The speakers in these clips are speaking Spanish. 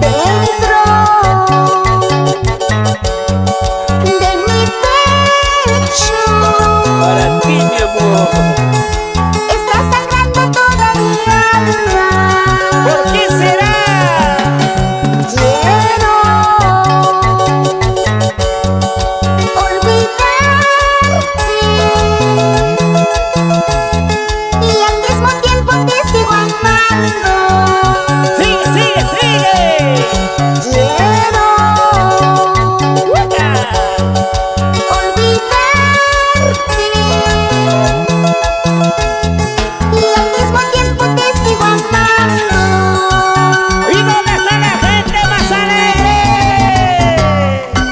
Dentro de mi pecho Para ti, mi amor. está sangrando toda mi alma. ¿Por qué será? Quiero olvidarte y al mismo tiempo te sigo amando. Sigue, sigue, sigue. Quiero ¡Uca! olvidarte y al mismo tiempo te sigo amando. ¿Y dónde está la gente más alegre?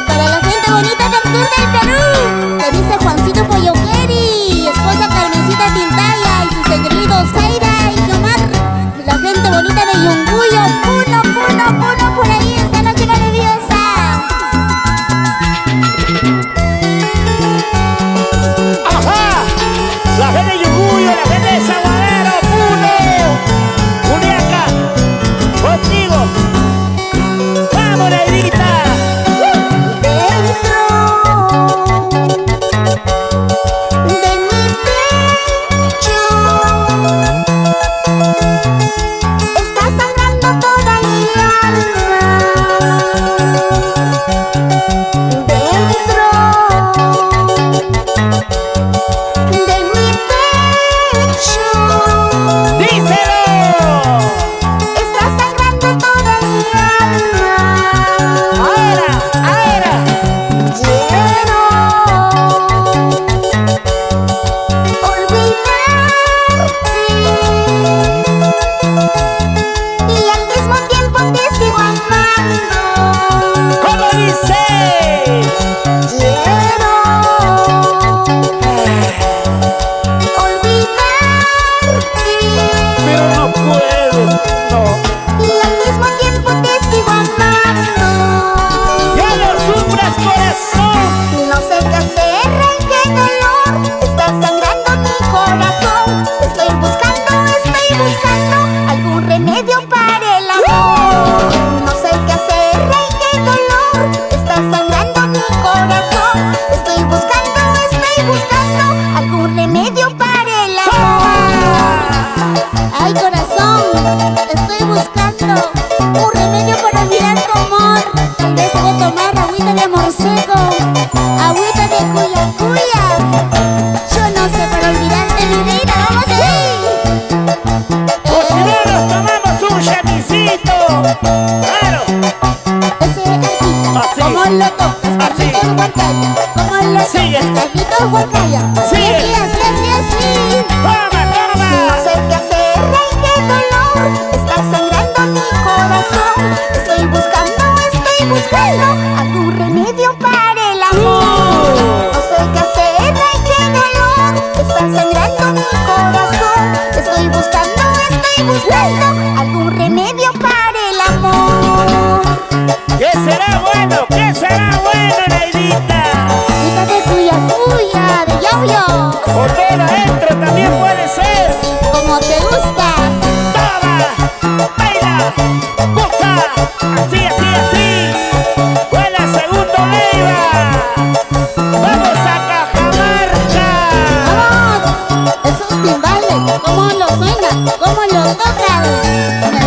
Para la gente bonita del sur del Perú, te dice Juancito Polloqueri, esposa Carmencita Tintaya y sus señoritos Zaira y Yomar. La gente bonita de Yunguyo, Puno, Puno, Puno, por ahí esta noche maravillosa. ¡Ajá! La gente de Yuguyo, la gente de Saguadero, Puno, Juliaca, contigo. ¡Vamos, negrita! Dentro de mi pecho está sangrando toda mi alma. Dentro de mi pecho ¡Díselo! está sangrando toda mi alma. ¡Ahora! ¡Ahora! Quiero olvidarte y al mismo tiempo te sigo amando. ¿Cómo dice? Quiero olvidarte Pero no puedo. No. y al mismo tiempo te sigo amando. ¡Ya no sufras, corazón! No sé qué hacer, ay, qué dolor. Está sangrando mi corazón. Estoy buscando algún remedio para el amor. No sé qué hacer, ay, qué dolor. Está sangrando mi corazón. Estoy buscando algún remedio para el amor. Ay, corazón, estoy buscando un remedio para olvidar tu amor. Tal vez debo tomar agüita de amor seco, agüita de cuya cuya. Yo no sé, para olvidarte mi vida, vamos ahí. O si no, nos tomamos un chamisito. ¡Claro! Ese aquí, Así. como lo tocas, Así. Carlitos Huacaya. Como lo Sigue. tocas, Carlitos Huacaya. Sigue. Así. ¡Toma, toma! No sé qué hacer, ay, qué dolor. Está sangrando mi corazón. Estoy buscando algún remedio para el amor. No sé qué hacer, ay, qué dolor. Está sangrando mi corazón. Estoy buscando algún remedio para el amor. ¿Qué será bueno? ¿Qué será bueno, negrita? Cuida de cuya cuya, de yo-yo. O todo adentro también puede ser. Como te gusta. ¡Toma! ¡Baila! ¡Goza! Así, así, así. ¡Buena segundo Leiva! ¡Vamos a Cajamarca! Vamos, esos timbales, cómo lo suenan, cómo lo tocan. Me